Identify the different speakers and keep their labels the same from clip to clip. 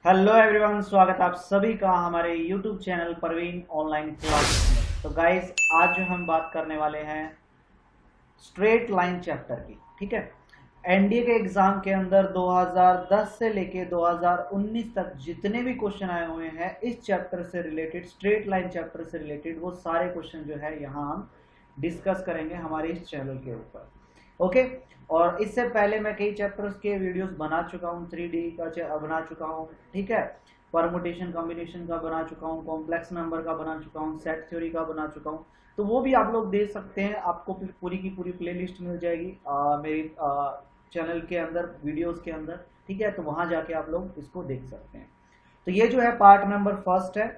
Speaker 1: Hello everyone, स्वागत आप सभी का हमारे YouTube channel Parveen online class में। तो गाइस, आज जो हम बात करने वाले हैं स्ट्रेट लाइन चैप्टर की। ठीक है, एनडीए के एग्जाम के अंदर 2010 से लेके 2019 तक जितने भी क्वेश्चन आए हुए हैं इस चैप्टर से रिलेटेड, स्ट्रेट लाइन चैप्टर से रिलेटेड, वो सारे क्वेश्चन जो है यहाँ हम डिस्कस करेंगे हमारे इस चैनल के ऊपर। ओके, और इससे पहले मैं कई चैप्टर्स के वीडियोस बना चुका हूँ, 3D का बना चुका हूँ, ठीक है, परमुटेशन कॉम्बिनेशन का बना चुका हूँ, कॉम्प्लेक्स नंबर का बना चुका हूँ, सेट थ्योरी का बना चुका हूँ। तो वो भी आप लोग देख सकते हैं, आपको पूरी की पूरी प्लेलिस्ट मिल जाएगी मेरी चैनल के अंदर, वीडियोस के अंदर। ठीक है, तो वहां जाके आप लोग इसको देख सकते हैं। तो ये जो है पार्ट नंबर फर्स्ट है।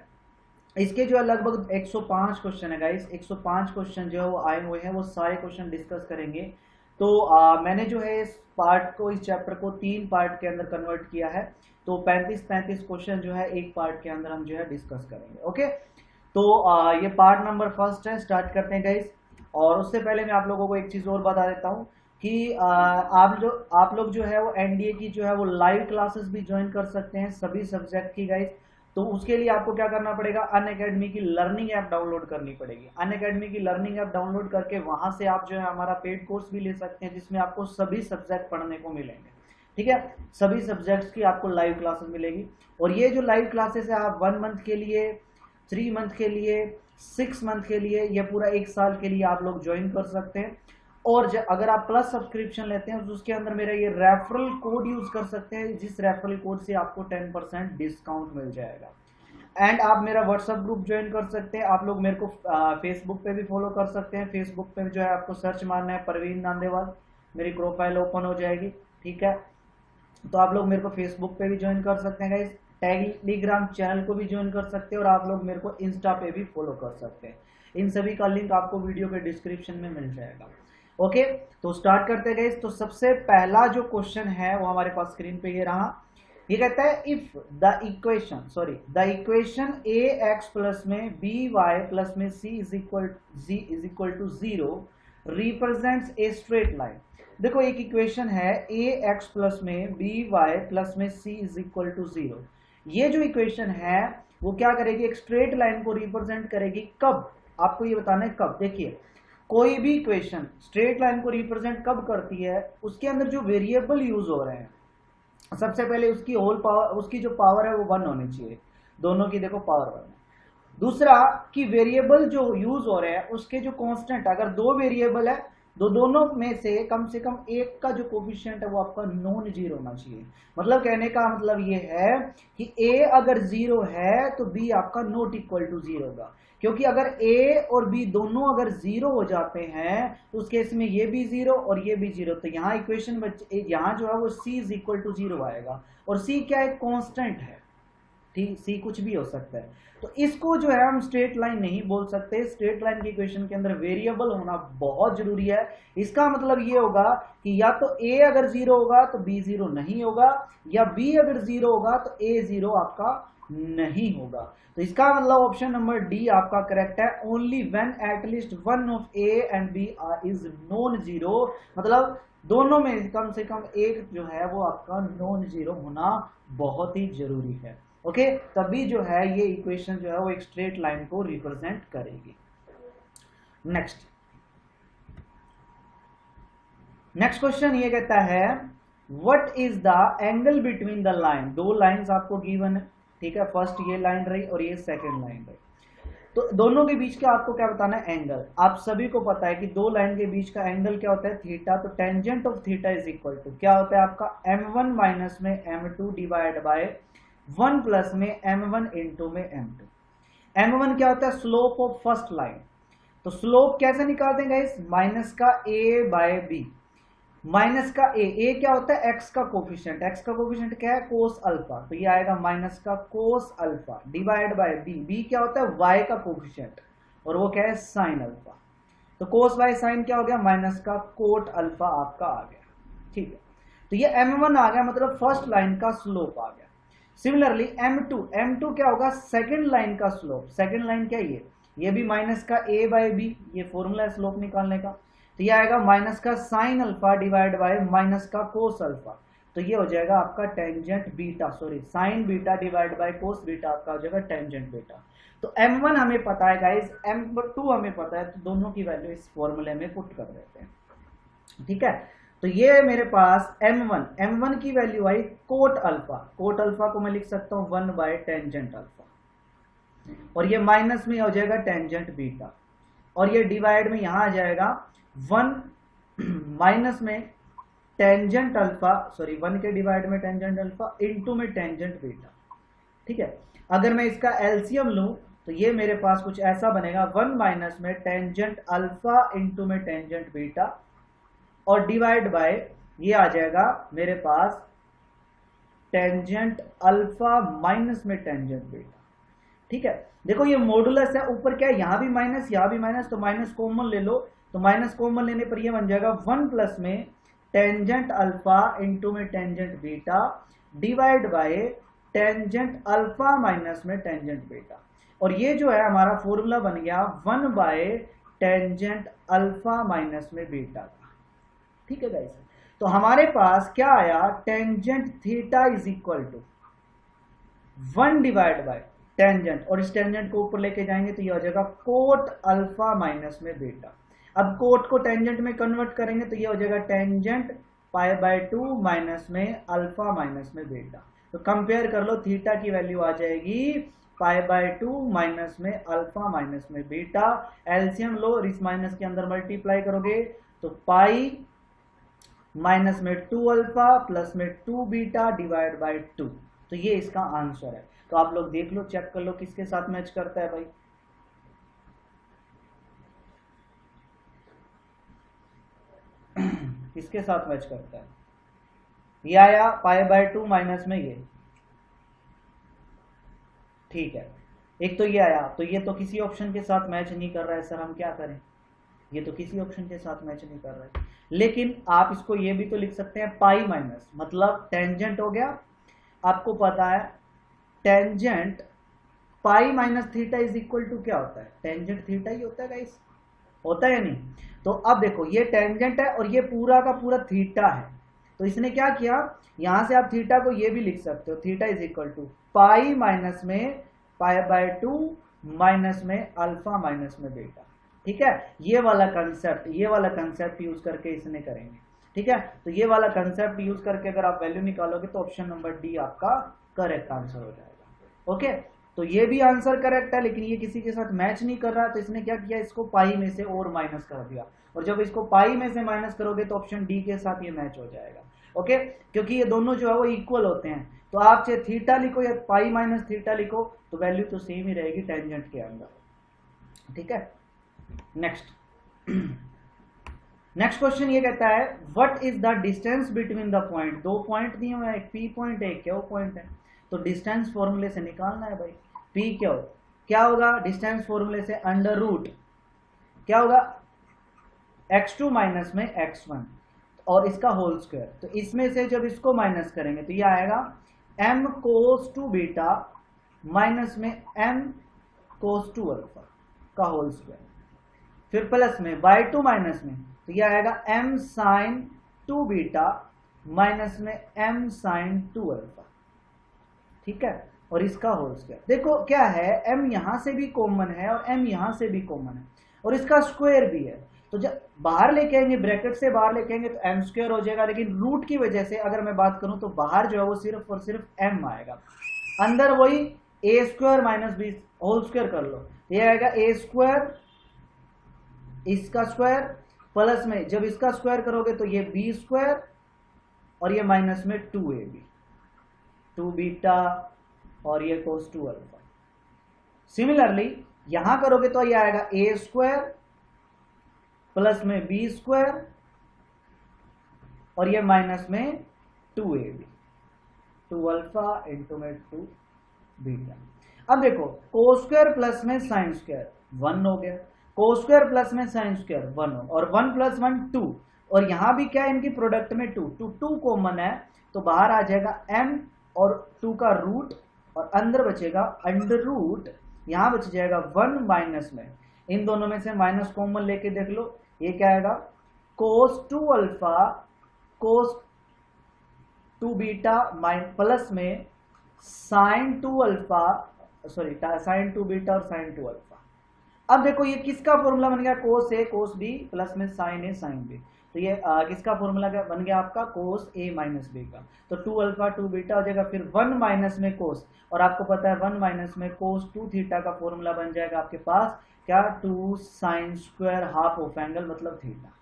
Speaker 1: इसके जो है लगभग 105 क्वेश्चन है गाइस। 105 क्वेश्चन जो है वो आए हुए हैं, वो सारे क्वेश्चन डिस्कस करेंगे। तो मैंने जो है इस पार्ट को, इस चैप्टर को 3 पार्ट के अंदर कन्वर्ट किया है। तो 35-35 क्वेश्चन जो है एक पार्ट के अंदर हम जो है डिस्कस करेंगे। ओके, तो ये पार्ट नंबर फर्स्ट है। स्टार्ट करते हैं गाइस। और उससे पहले मैं आप लोगों को एक चीज और बता देता हूँ कि आप लोग जो है वो एनडीए की जो है वो लाइव क्लासेस भी ज्वाइन कर सकते हैं सभी सब्जेक्ट की गाइस। तो उसके लिए आपको क्या करना पड़ेगा, अनअकैडमी की लर्निंग ऐप डाउनलोड करनी पड़ेगी। अनअकैडमी की लर्निंग ऐप डाउनलोड करके वहां से आप जो है हमारा पेड कोर्स भी ले सकते हैं, जिसमें आपको सभी सब्जेक्ट पढ़ने को मिलेंगे। ठीक है, सभी सब्जेक्ट्स की आपको लाइव क्लासेस मिलेगी। और ये जो लाइव क्लासेस है, आप 1 मंथ के लिए, 3 मंथ के लिए, 6 मंथ के लिए, या पूरा 1 साल के लिए आप लोग ज्वाइन कर सकते हैं। और अगर आप प्लस सब्सक्रिप्शन लेते हैं तो उसके अंदर मेरा ये रेफरल कोड यूज कर सकते हैं, जिस रेफरल कोड से आपको 10% डिस्काउंट मिल जाएगा। एंड आप मेरा व्हाट्सएप ग्रुप ज्वाइन कर सकते हैं। आप लोग मेरे को फेसबुक पे भी फॉलो कर सकते हैं। फेसबुक पे जो है आपको सर्च मारना है परवीन नांदेवाल, मेरी प्रोफाइल ओपन हो जाएगी। ठीक है, तो आप लोग मेरे को फेसबुक पे भी ज्वाइन कर सकते हैं गाइस। टेलीग्राम चैनल को भी ज्वाइन कर सकते हैं, और आप लोग मेरे को इंस्टा पे भी फॉलो कर सकते हैं। इन सभी का लिंक आपको वीडियो के डिस्क्रिप्शन में मिल जाएगा। ओके, तो स्टार्ट करते हैं गाइस। तो सबसे पहला जो क्वेश्चन है वो हमारे पास स्क्रीन पे ये रहा। ये कहता है if the equation a x plus में बी वाई प्लस में c is equal to 0 represents a straight line. देखो, एक इक्वेशन है ए एक्स प्लस में बी वाई प्लस में सी इज इक्वल टू 0। ये जो इक्वेशन है वो क्या करेगी, एक स्ट्रेट लाइन को रिप्रेजेंट करेगी। कब, आपको ये बताना है कब। देखिए, कोई भी इक्वेशन स्ट्रेट लाइन को रिप्रेजेंट कब करती है, उसके अंदर जो वेरिएबल यूज हो रहे हैं, सबसे पहले उसकी होल पावर, उसकी जो पावर है वो 1 होनी चाहिए। दोनों की देखो पावर 1 है। दूसरा कि वेरिएबल जो यूज हो रहे हैं उसके जो कांस्टेंट, अगर 2 वेरिएबल है, दोनों में से कम एक का जो कोफिशिएंट है वो आपका नॉन जीरो होना चाहिए। मतलब कहने का मतलब ये है कि ए अगर 0 है तो बी आपका नॉट इक्वल टू 0 होगा। क्योंकि अगर ए और बी दोनों अगर 0 हो जाते हैं तो उस केस में ये भी 0 और ये भी 0, तो यहाँ इक्वेशन में यहाँ जो है वो c इज इक्वल टू 0 आएगा। और c क्या है, कांस्टेंट है। ठीक, सी कुछ भी हो सकता है। तो इसको जो है हम स्ट्रेट लाइन नहीं बोल सकते। स्ट्रेट लाइन की इक्वेशन के अंदर वेरिएबल होना बहुत जरूरी है। इसका मतलब ये होगा कि या तो ए अगर 0 होगा तो बी 0 नहीं होगा, या बी अगर 0 होगा तो ए 0 आपका नहीं होगा। तो इसका मतलब ऑप्शन नंबर डी आपका करेक्ट है। Only when at least one of A and B is non zero, मतलब दोनों में कम से कम एक जो है वो आपका नॉन जीरो होना बहुत ही जरूरी है। ओके, तभी जो है ये इक्वेशन जो है वो एक स्ट्रेट लाइन को रिप्रेजेंट करेगी। नेक्स्ट नेक्स्ट क्वेश्चन ये कहता है what is the angle between the line. 2 lines आपको गिवन है। ठीक है, फर्स्ट ये लाइन रही और ये सेकंड लाइन रही। तो दोनों के बीच का आपको क्या बताना है, एंगल। आप सभी को पता है कि 2 लाइन के बीच का एंगल क्या होता है, थीटा। तो tangent of theta is equal to क्या होता है आपका, m1 माइनस में m2 डिवाइड बाय 1 प्लस में m1 इंटू में m2। m1 क्या होता है, स्लोप ऑफ फर्स्ट लाइन। तो स्लोप कैसे निकालते हैं गाइस, माइनस का a बाय b। माइनस का ए क्या होता है, एक्स का कोफिशिएंट। एक्स का कोफिशिएंट क्या है, कोस अल्फा। तो ये आएगा माइनस का cos alpha divide by B. B क्या होता है, वाई का कोफिशिएंट, और वो क्या है, साइन अल्फा। तो कोस वाई साइन क्या हो गया, माइनस का कोट अल्फा आपका आ गया। ठीक है, तो ये m1 आ गया, मतलब फर्स्ट लाइन का स्लोप आ गया। सिमिलरली m2 क्या होगा, सेकेंड लाइन का स्लोप। सेकेंड लाइन क्या, ये भी माइनस का a बाय बी, ये फॉर्मूला है स्लोप निकालने का। तो ये आएगा माइनस का sine alpha divide bye minus का कोस अल्फा। तो ये हो जाएगा आपका tangent beta, sorry sine beta divide by cos beta आपका हो जाएगा टेंजेंट बीटा। तो m1 हमें पता है गाइस, m2 हमें पता है, तो दोनों की वैल्यू इस फॉर्मूले में पुट कर देते हैं, ठीक है। तो ये मेरे पास m1 की वैल्यू आई कोट अल्फा को मैं लिख सकता हूं 1 बाय टेंजेंट अल्फा, और ये माइनस में हो जाएगा टेंजेंट बीटा, और ये डिवाइड में यहां आ जाएगा 1 माइनस में टेंजेंट अल्फा, सॉरी 1 के डिवाइड में टेंजेंट अल्फा इंटू में टेंजेंट बीटा, ठीक है। अगर मैं इसका एलसीएम लूं तो ये मेरे पास कुछ ऐसा बनेगा 1 माइनस में टेंजेंट अल्फा इंटू में टेंजेंट बीटा, और डिवाइड बाय ये आ जाएगा मेरे पास टेंजेंट अल्फा माइनस में टेंजेंट बीटा, ठीक है। देखो ये मॉडुलस है, ऊपर क्या है, यहां भी माइनस, तो माइनस कॉमन ले लो, तो माइनस कॉमन लेने पर ये बन जाएगा 1 प्लस में टेंजेंट अल्फा इंटू में tangent beta divide by tangent alpha minus में टेंजेंट बीटा, और ये जो है हमारा फॉर्मूला बन गया 1 बाय टेंजेंट अल्फा माइनस में बीटा, ठीक है गाइस। तो हमारे पास क्या आया, tangent theta is equal to 1 divide by tangent, और इस टेंजेंट को ऊपर लेके जाएंगे तो ये हो जाएगा कोट अल्फा माइनस में बीटा। अब कोट को टेंजेंट में कन्वर्ट करेंगे तो ये हो जाएगा टेंजेंट पाई बाय 2 माइनस में अल्फा माइनस में बीटा। तो कंपेयर कर लो, थीटा की वैल्यू आ जाएगी पाई बाय 2 माइनस में अल्फा माइनस में बीटा। एलसीएम लो और इस माइनस के अंदर मल्टीप्लाई करोगे तो पाई माइनस में 2 अल्फा प्लस में 2 बीटा डिवाइड बाय 2। तो ये इसका आंसर है। तो आप लोग देख लो, चेक कर लो किसके साथ मैच करता है भाई। किसके साथ मैच करता है, ये आया पाई बाय 2 माइनस में ये, ठीक है। एक तो ये आया, तो ये तो किसी ऑप्शन के साथ मैच नहीं कर रहा है, सर हम क्या करें, ये तो किसी ऑप्शन के साथ मैच नहीं कर रहा है। लेकिन आप इसको ये भी तो लिख सकते हैं पाई माइनस, मतलब टेंजेंट हो गया, आपको पता है tangent pi minus theta is equal to क्या होता है, टेंजेंट थीटा ही होता है गाइस, होता है या नहीं। तो अब देखो ये टेंजेंट है और ये पूरा का पूरा थीटा है, तो इसने क्या किया, यहां से आप थीटा को ये भी लिख सकते हो, theta is equal to pi minus में पाई बाय 2 माइनस में अल्फा माइनस में बीटा, ठीक है। ये वाला कंसेप्ट यूज करके इसने करेंगे, ठीक है। तो ये वाला कंसेप्ट यूज करके अगर आप वैल्यू निकालोगे तो ऑप्शन नंबर डी आपका करेक्ट आंसर हो जाएगा। ओके, तो ये भी आंसर करेक्ट है, लेकिन ये किसी के साथ मैच नहीं कर रहा, तो इसने क्या किया, इसको पाई में से और माइनस कर दिया, और जब इसको पाई में से माइनस करोगे तो ऑप्शन डी के साथ ये मैच हो जाएगा। ओके, क्योंकि ये दोनों जो है वो इक्वल होते हैं, तो आप चाहे थीटा लिखो या पाई माइनस थीटा लिखो तो वैल्यू तो सेम ही रहेगी टेंजेंट के अंदर, ठीक है। नेक्स्ट क्वेश्चन ये कहता है what is the distance between the point, दो पॉइंट दिए हुए हैं, एक पी पॉइंट है एक क्यू पॉइंट है, तो डिस्टेंस फॉर्मूले से निकालना है भाई। पी क्यू क्या होगा, डिस्टेंस फॉर्मूले से अंडर रूट क्या होगा, x2 माइनस में x1 और इसका होल स्क्वायर, तो इसमें से जब इसको माइनस करेंगे तो ये आएगा m cos 2 बीटा माइनस में m cos 2 अल्फा का होल स्क्वायर, फिर प्लस में बाय 2 माइनस में तो ये आएगा m sin 2 बीटा माइनस में m sin 2 अल्फा, ठीक है, और इसका होल स्क्वायर। देखो क्या है, m यहां से भी कॉमन है और m यहां से भी कॉमन है और इसका स्क्वायर भी है, तो जब बाहर लेके आएंगे, ब्रैकेट से बाहर लेके आएंगे तो m स्क्वायर हो जाएगा, लेकिन रूट की वजह से अगर मैं बात करूं तो बाहर जो है वो सिर्फ और सिर्फ m आएगा, अंदर वही a square minus B whole square कर लो, ये आएगा a स्क्वायर इसका स्क्वायर प्लस में जब इसका स्क्वायर करोगे तो ये b स्क्वायर और ये माइनस में 2ab 2 बीटा और ये cos 2 अल्फा। सिमिलरली यहां करोगे तो ये आएगा a स्क्वायर प्लस में b स्क्वायर और ये माइनस में 2ab 2 अल्फा इंटू में 2 बीटा। अब देखो cos स्क्वायर प्लस में sin स्क्वायर 1 हो गया, cos स्क्वायर प्लस में sin स्क्वायर 1 हो, और 1 प्लस 1 2, और यहां भी क्या है इनकी प्रोडक्ट में 2 कॉमन है, तो बाहर आ जाएगा m और 2 का रूट और अंदर बचेगा अंडर रूट, यहां बच जाएगा 1 माइनस में, इन दोनों में से माइनस कॉमन लेके देख लो, ये क्या आएगा cos 2 alpha cos two beta plus में sine two alpha, sorry sine two beta और साइन टू अल्फा। अब देखो ये किसका फॉर्मूला बन गया, cos a cos b plus में साइन ए साइन बी। तो ये किसका फॉर्मूला बन गया आपका, कोस ए माइनस बी का। तो टू अल्फा टू बीटा हो जाएगा, फिर वन माइनस में कोस, और आपको पता है वन माइनस में कोस टू थीटा का फॉर्मूला बन जाएगा आपके पास क्या, two sine square half of angle मतलब थीटा,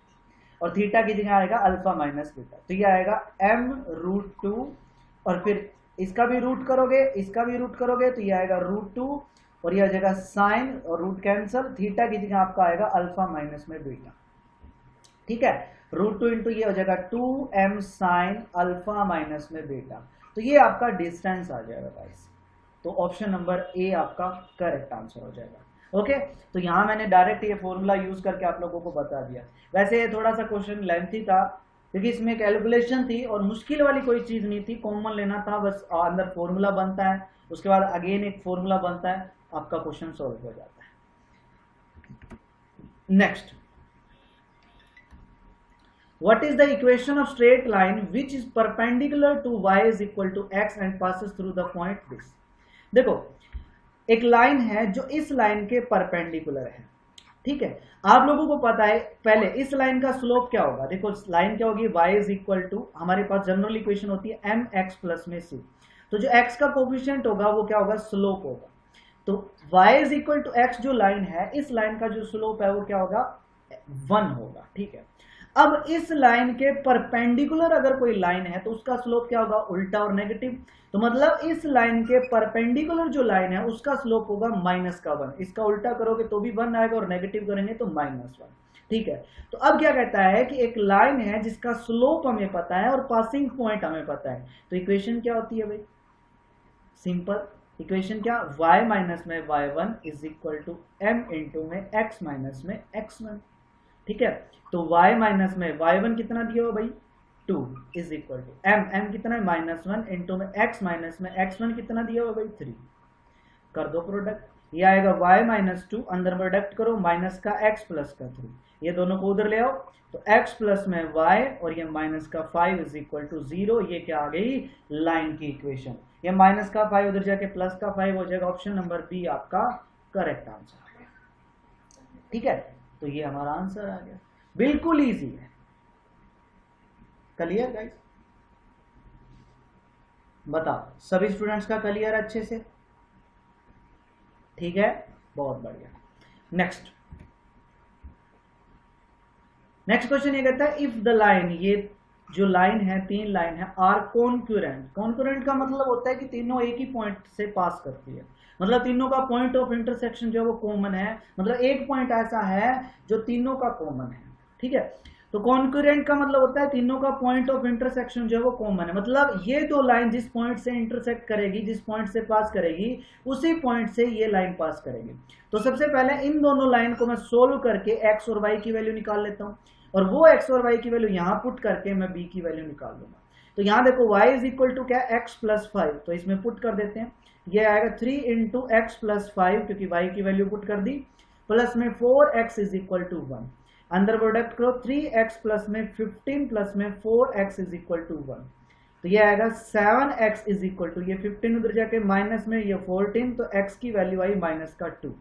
Speaker 1: और थीटा की जगह आएगा अल्फा माइनस बीटा। तो ये आएगा m रूट टू, और फिर इसका भी रूट करोगे इसका भी रूट करोगे तो ये आएगा रूट टू, और ये आ जाएगा साइन और रूट कैंसल, थीटा की जगह आपका आएगा अल्फा माइनस में बीटा। ठीक है, रूट टू इंटू ये हो जाएगा 2m साइन अल्फा माइनस में बीटा। तो ये आपका डिस्टेंस आ जाएगा गाइस। तो ऑप्शन नंबर ए आपका करेक्ट आंसर हो जाएगा। ओके, तो यहाँ मैंने डायरेक्ट ये फॉर्मूला यूज करके आप लोगों को बता दिया। वैसे ये थोड़ा सा क्वेश्चन लेंथी था क्योंकि इसमें कैलकुलेशन थी और मुश्किल वाली कोई चीज नहीं थी, कॉमन लेना था बस। अंदर फॉर्मूला बनता है, उसके बाद अगेन एक फॉर्मूला बनता है, आपका क्वेश्चन सॉल्व हो जाता है। Next, what is the equation of straight line which is perpendicular to y is equal to x and passes through the point this। देखो एक लाइन है जो इस लाइन के परपेंडिकुलर है, ठीक है। आप लोगों को पता है पहले इस लाइन का स्लोप क्या होगा, देखो लाइन क्या होगी, y इज इक्वल टू, हमारे पास जनरल इक्वेशन होती है एम एक्स प्लस में सी। तो जो x का कोफिशिएंट होगा वो क्या होगा, स्लोप होगा। तो y is equal to X जो लाइन है, इस लाइन का जो स्लोप है वो क्या होगा, 1 होगा। ठीक है, अब इस लाइन के परपेंडिकुलर अगर कोई लाइन है तो उसका स्लोप क्या होगा, उल्टा और नेगेटिव। तो मतलब इस लाइन के परपेंडिकुलर जो लाइन है उसका स्लोप होगा -1। इसका उल्टा करोगे तो भी 1 आएगा और नेगेटिव करेंगे तो -1। ठीक है, तो अब क्या कहता है कि एक लाइन है जिसका स्लोप हमें पता है और पासिंग पॉइंट हमें पता है, तो इक्वेशन क्या होती है भाई, सिंपल इक्वेशन क्या, y माइनस में y1 is equal to m into में x माइनस में x1। ठीक है, तो y माइनस में y1 कितना दिया हो भाई, 2 इज इक्वल टू m कितना है -1 इंटू में x माइनस में x1 कितना दिया हो भाई 3। कर दो प्रोडक्ट, ये आएगा y माइनस 2, अंदर प्रोडक्ट करो, माइनस का x प्लस का 3, ये दोनों को उधर ले आओ, तो x प्लस में y और ये माइनस का 5 इज इक्वल टू 0। ये क्या आ गई, लाइन की इक्वेशन। ये माइनस का 5 उधर जाके प्लस का 5 हो जाएगा, ऑप्शन नंबर बी आपका करेक्ट आंसर आ गया। ठीक है, तो ये हमारा आंसर आ गया, बिल्कुल इजी है। क्लियर गाइस, बताओ सभी स्टूडेंट्स का क्लियर अच्छे से, ठीक है, बहुत बढ़िया। नेक्स्ट क्वेश्चन ये कहता है, इफ द लाइन, ये जो लाइन है, 3 लाइन है, आर कॉन्करेंट। कॉन्करेंट का मतलब होता है कि तीनों एक ही पॉइंट से पास करती है, मतलब तीनों का पॉइंट ऑफ इंटरसेक्शन जो है वो कॉमन है, मतलब एक पॉइंट ऐसा है जो तीनों का कॉमन है। ठीक है, तो कॉन्करेंट का मतलब होता है तीनों का पॉइंट ऑफ इंटरसेक्शन जो है वो कॉमन है, मतलब ये दो लाइन जिस पॉइंट से इंटरसेक्ट करेगी, जिस पॉइंट से पास करेगी, उसी पॉइंट से ये लाइन पास करेगी। तो सबसे पहले इन दोनों लाइन को मैं सोल्व करके x और y की वैल्यू निकाल लेता हूं, और वो x और y की वैल्यू यहां पुट करके मैं b की वैल्यू निकाल लूंगा। तो यहां देखो y इज इक्वल टू क्या, x प्लस 5, तो इसमें पुट कर देते हैं, ये आएगा 3 इंटू एक्स प्लस 5 क्योंकि y की वैल्यू पुट कर दी, प्लस में 4x इज इक्वल टू 1, अंदर प्रोडक्ट करो, 3x प्लस में 15 प्लस में 4x इज इक्वल टू 1, तो ये आएगा 7x इज इक्वल टू, ये 15 उधर जाके माइनस में ये 14, तो x की वैल्यू आई माइनस का 2।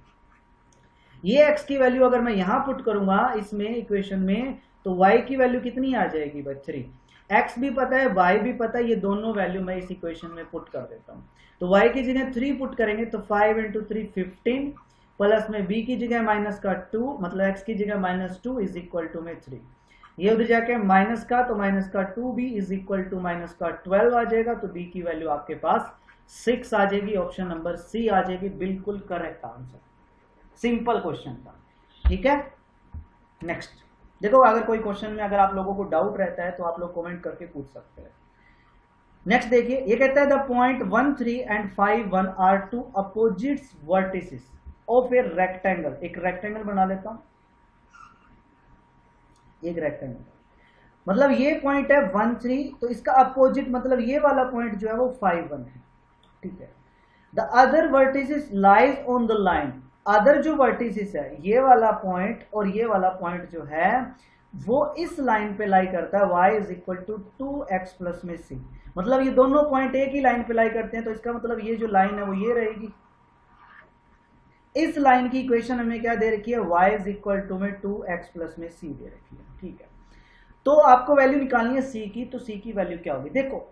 Speaker 1: ये x की वैल्यू अगर मैं यहां पुट करूंगा इसमें इक्वेशन में, तो y की वैल्यू कितनी आ जाएगी भाई 3। x भी पता है, y भी पता है, ये दोनों वैल्यू मैं इस इक्वेशन में पुट कर देता हूं। तो y की जगह 3 पुट करेंगे तो 5 इंटू 3 15, प्लस में b की जगह माइनस का 2, मतलब x की जगह -2 इज इक्वल टू में 3, ये उधर जाके माइनस का, तो माइनस का 2b is equal to minus का 12 आ जाएगा, तो b की वैल्यू आपके पास 6 आ जाएगी, ऑप्शन नंबर सी आ जाएगी, बिल्कुल करेक्ट आंसर। सिंपल क्वेश्चन था। ठीक है, नेक्स्ट देखो, अगर कोई क्वेश्चन में अगर आप लोगों को डाउट रहता है तो आप लोग कमेंट करके पूछ सकते हैं। नेक्स्ट देखिए, ये कहता है the point 1 3 and 5 1 are two opposites vertices of a rectangle. एक रेक्टेंगल बना लेता हूं, एक रेक्टेंगल, मतलब ये पॉइंट है 1 3, तो इसका अपोजिट मतलब ये वाला पॉइंट जो है वो 5 1 है। ठीक है, the other vertices lies on the line, other जो वर्टिसेस है, ये वाला पॉइंट और ये वाला पॉइंट जो है वो इस लाइन पे लाई करता है, y is equal to 2x plus में c। मतलब ये दोनों पॉइंट एक ही लाइन पे लाई करते हैं, तो इसका मतलब ये जो लाइन है वो ये रहेगी। इस लाइन की इक्वेशन हमें क्या दे रखी है, y इज इक्वल टू में 2x प्लस में c दे रखी है। ठीक है, तो आपको वैल्यू निकालनी है c की, तो c की वैल्यू क्या होगी। देखो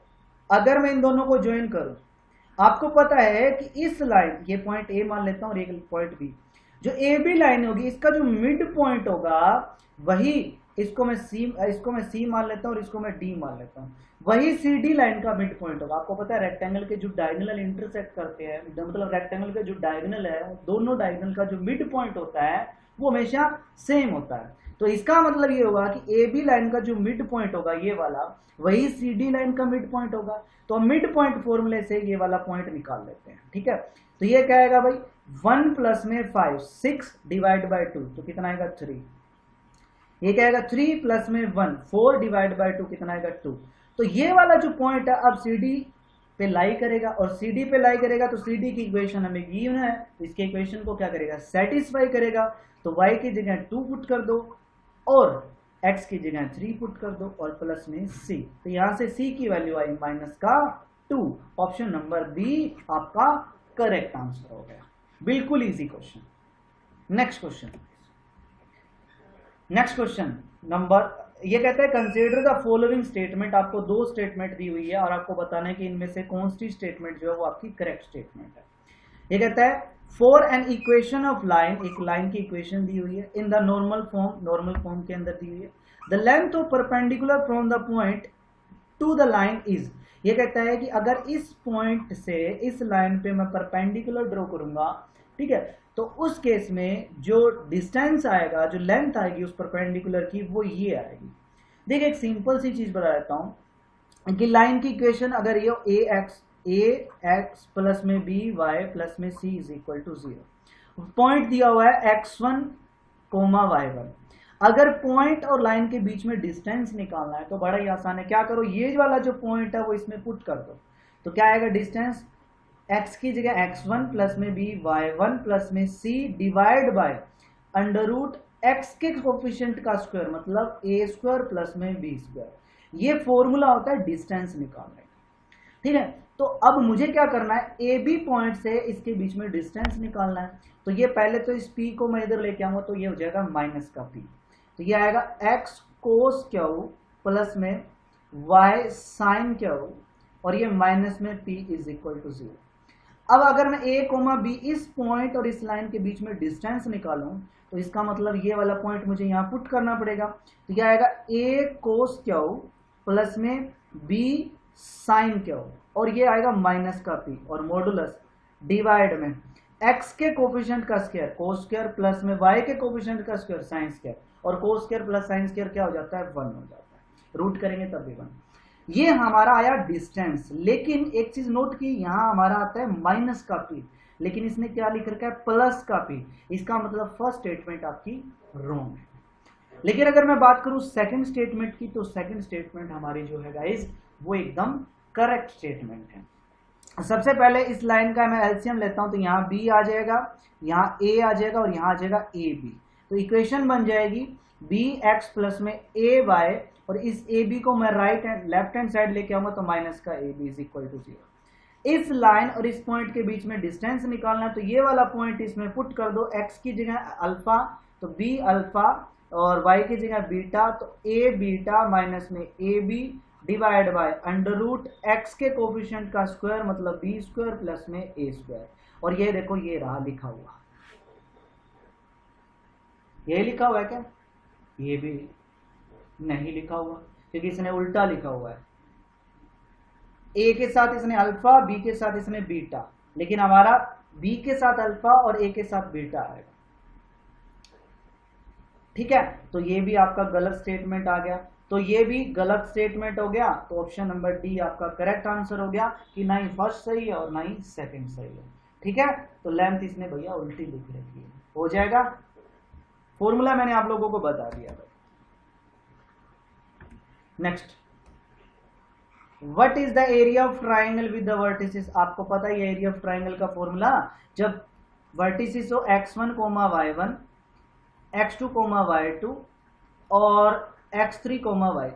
Speaker 1: अगर मैं इन दोनों को ज्वाइन करूं, आपको पता है कि इस लाइन, ये पॉइंट ए मान लेता हूं और एक पॉइंट बी, जो ए बी लाइन होगी इसका जो मिड पॉइंट होगा वही, इसको मैं सी मान लेता हूं और इसको मैं डी मान लेता हूं, वही सी डी लाइन का मिड पॉइंट होगा। आपको पता है रेक्टेंगल के जो डायगोनल इंटरसेक्ट करते हैं, मतलब रेक्टेंगल के जो डायगोनल है, दोनों डायगोनल का जो मिड पॉइंट होता है वो हमेशा सेम होता है। तो इसका मतलब ये होगा कि ए बी लाइन का जो मिड पॉइंट होगा ये वाला, वही सी डी लाइन का मिड पॉइंट होगा। तो मिड पॉइंट फॉर्मूले से ये वाला पॉइंट निकाल लेते हैं। ठीक है, तो ये क्या आएगा भाई, 1 प्लस में 5, 6 डिवाइड बाय 2, तो कितना आएगा 3। ये क्या आएगा 3 प्लस में 1, 4 डिवाइड बाय 2, कितना आएगा 2। तो ये वाला जो पॉइंट है अब सी डी पे लाई करेगा, और सी डी पे लाई करेगा तो सी डी की इक्वेशन हमें गिवन है, इसके इक्वेशन को क्या करेगा, सेटिस्फाई करेगा। तो y की जगह 2 पुट कर दो और x की जगह 3 पुट कर दो और प्लस में c। तो यहां से c की वैल्यू आई माइनस का 2। ऑप्शन नंबर बी आपका करेक्ट आंसर हो गया। बिल्कुल easy question. Next question number, ये कहता है कंसीडर द फॉलोइंग स्टेटमेंट। आपको दो स्टेटमेंट दी हुई है और आपको बताना है कि इनमें से कौन सी स्टेटमेंट जो है वो आपकी करेक्ट स्टेटमेंट है। ये कहता है for an equation of line, एक लाइन की इक्वेशन दी हुई है इन द नॉर्मल फॉर्म के अंदर दी हुई है। The length of perpendicular from the point two the line is. ये कहता है कि अगर इस पॉइंट से इस लाइन पे मैं परपेंडिकुलर ड्रॉ करूंगा, ठीक है, तो उस केस में जो डिस्टेंस आएगा, जो लेंथ आएगी उस परपेंडिकुलर की, वो ये आएगी। देखिए एक सिंपल सी चीज बता देता हूं कि लाइन की इक्वेशन अगर ये ए एक्स प्लस में बी वाई प्लस में c is equal to 0, point दिया हुआ है x1 कोमा y1। अगर पॉइंट और लाइन के बीच में डिस्टेंस निकालना है तो बड़ा ही आसान है, क्या करो, ये वाला जो पॉइंट है वो इसमें पुट कर दो। तो क्या आएगा, डिस्टेंस x की जगह x1 प्लस में b y1 प्लस में c divide by under root x के कोफिशिएंट का स्क्वायर, मतलब a स्क्वायर प्लस में b स्क्वायर। ये फॉर्मूला होता है डिस्टेंस निकालने का। ठीक है, तो अब मुझे क्या करना है, ए बी पॉइंट से इसके बीच में डिस्टेंस निकालना है। तो ये पहले तो इस p को मैं इधर लेके आऊंगा, तो ये हो जाएगा माइनस का p। तो ये आएगा x कोस क्यू प्लस में y साइन क्यू, और ये माइनस में p इज इक्वल टू 0। अब अगर मैं a कोमा b इस पॉइंट और इस लाइन के बीच में डिस्टेंस निकालूं, तो इसका मतलब ये वाला पॉइंट मुझे यहाँ पुट करना पड़ेगा। तो ये आएगा a कोस क्यू प्लस में b साइन क्यू, और ये आएगा माइनस का p और मॉडुलस डिवाइड में x के कोफिशिएंट का स्क्वायर कोस स्क्वायर प्लस में y के कोफिशिएंट का स्क्वायर साइन स्क्वायर, और cos square plus sine square क्या हो जाता है, 1 हो जाता है। रूट करेंगे तब भी 1। ये हमारा आया डिस्टेंस, लेकिन एक चीज नोट की, यहां हमारा आता है माइनस का p, लेकिन इसने क्या लिख रखा है, प्लस का p। इसका मतलब फर्स्ट स्टेटमेंट आपकी रॉन्ग है। लेकिन अगर मैं बात करूं सेकंड स्टेटमेंट की, तो सेकंड स्टेटमेंट हमारी जो है गाइस वो एकदम करेक्ट स्टेटमेंट है। सबसे पहले इस लाइन का मैं एलसीएम लेता हूं, तो यहाँ b आ जाएगा, यहाँ a आ जाएगा और यहाँ आ जाएगा ab। तो इक्वेशन बन जाएगी bx प्लस में ay, और इस ab को मैं right hand left hand side लेके आऊंगा तो माइनस का ab इज इक्वल टू 0। इस लाइन और इस पॉइंट के बीच में डिस्टेंस निकालना है, तो ये वाला पॉइंट इसमें पुट कर दो, x की जगह अल्फा तो b अल्फा, और y की जगह बीटा तो a बीटा माइनस में ab divide by under root x के कोफिशिएंट का स्क्वायर, मतलब b स्क्वायर प्लस में a स्क्वायर। और ये देखो ये रहा लिखा हुआ, ये लिखा हुआ है क्या, ये भी नहीं लिखा हुआ क्योंकि इसने उल्टा लिखा हुआ है। a के साथ इसने अल्फा, b के साथ इसने बीटा, लेकिन हमारा b के साथ अल्फा और a के साथ बीटा आएगा। ठीक है, तो ये भी आपका गलत स्टेटमेंट आ गया, तो ये भी गलत स्टेटमेंट हो गया। तो ऑप्शन नंबर डी आपका करेक्ट आंसर हो गया कि ना ही फर्स्ट सही है और ना ही सेकंड सही है। ठीक है, तो लेंथ इसने भैया उल्टी लिख रखी है, हो जाएगा। फॉर्मूला मैंने आप लोगों को बता दिया भाई। Next, what is the area of triangle with the vertices. आपको पता है एरिया ऑफ ट्राइंगल का फॉर्मूला, जब वर्टिसेस हो x1 y1 x2 y2 और x3, y3।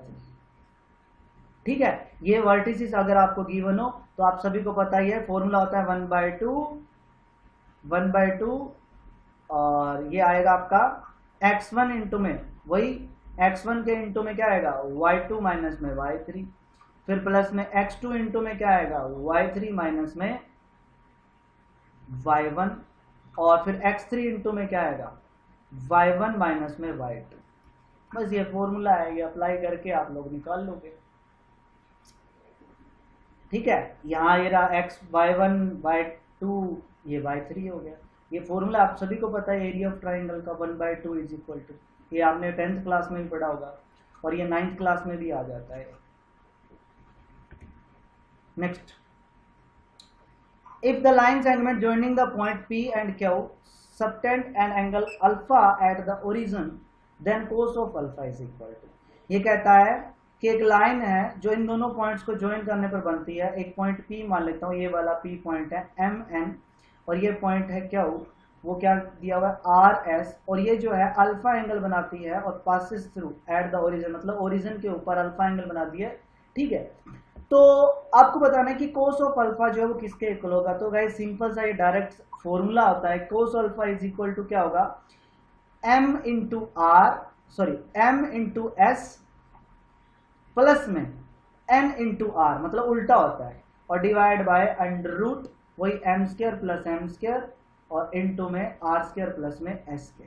Speaker 1: ठीक है, ये वर्टिसेस अगर आपको गिवन हो तो आप सभी को पता ही है, फॉर्मूला होता है 1/2 और ये आएगा आपका x1 इंटू में वही x1 के इंटू में क्या आएगा y2 माइनस में y3, फिर प्लस में x2 इंटू में क्या आएगा y3 माइनस में y1, और फिर x3 इंटू में क्या आएगा y1 माइनस में y2। बस ये फॉर्मूला है, ये अप्लाई करके आप लोग निकाल लोगे। ठीक है, यहाँ ये रहा x y1 y2 ये y3 हो गया। ये फॉर्मूला आप सभी को पता है एरिया ऑफ ट्राइंगल का 1/2 इज इक्वल टू, ये आपने 10th क्लास में भी पढ़ा होगा और ये 9th क्लास में भी आ जाता है। Next, if the line segment joining the point P and Q subtend an angle alpha at the origin then cos of alpha is equal to, ये कहता है कि एक लाइन है जो इन दोनों पॉइंट्स को ज्वाइन करने पर बनती है। एक पॉइंट P मान लेता हूँ, ये वाला P पॉइंट है MN और ये पॉइंट है Q, वो क्या दिया हुआ है RS, और ये जो है अल्फा एंगल बनाती है और passes through at the origin, मतलब ओरिजिन के ऊपर अल्फा एंगल बनाती है। ठीक है, तो आपको बताना है कि कोस ऑफ अल्फा जो है वो किसके इक्वल होगा। तो गाइस सिंपल सा ये डायरेक्ट फॉर्मूला होता है, cos alpha is equal to क्या होगा m इंटू एस प्लस में n इंटू आर, मतलब उल्टा होता है, और डिवाइड बाय अंडर रूट वही m² प्लस m² और इंटू में r² प्लस में s²।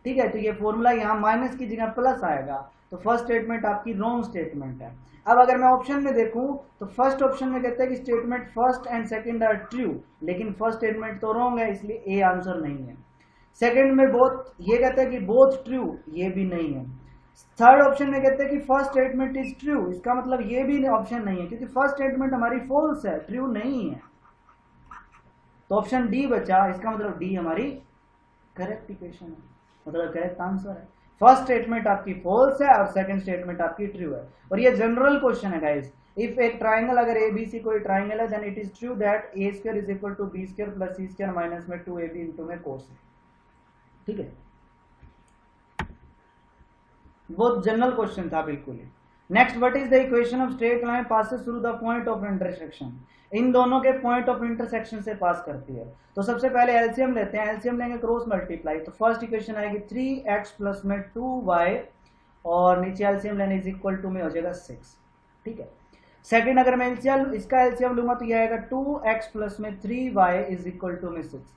Speaker 1: ठीक है, तो ये फॉर्मूला यहाँ माइनस की जगह प्लस आएगा, तो फर्स्ट स्टेटमेंट आपकी रॉन्ग स्टेटमेंट है। अब अगर मैं ऑप्शन में देखूं तो फर्स्ट ऑप्शन में कहते हैं कि statement first and second are true, लेकिन फर्स्ट स्टेटमेंट तो रॉन्ग है, इसलिए ए आंसर नहीं है। सेकंड में बोथ, ये कहते हैं कि बोथ ट्रू, ये भी नहीं है। थर्ड ऑप्शन में कहते हैं कि फर्स्ट स्टेटमेंट इज ट्रू, इसका मतलब ये भी ऑप्शन नहीं है, क्योंकि फर्स्ट स्टेटमेंट हमारी फॉल्स है, ट्रू नहीं है। तो ऑप्शन डी बचा, इसका मतलब डी हमारी करेक्ट इक्वेशन है, मतलब करेक्ट आंसर है। फर्स्ट स्टेटमेंट आपकी फॉल्स है और सेकंड स्टेटमेंट आपकी ट्रू है। और ये जनरल क्वेश्चन है गाइस, इफ एक ट्राइंगल, अगर एबीसी कोई ट्राइंगल है, then it is true that a² is equal to b² plus c² minus में 2ab इंटू में कोस। ठीक है, बहुत जनरल क्वेश्चन था बिल्कुल। Next, what is the equation of straight line passes through the point of intersection, इन दोनों के पॉइंट ऑफ इंटरसेक्शन से पास करती है। तो सबसे पहले एलसीएम लेते हैं, एलसीएम लेंगे क्रॉस मल्टीप्लाई, तो फर्स्ट इक्वेशन आएगी 3x प्लस में 2y और नीचे एलसीएम लेने इज इक्वल टू में हो जाएगा 6। ठीक है, सेकंड अगर मैं इसका एलसीएम लूंगा तो ये आएगा 2x प्लस में 3y इज इक्वल टू में 6।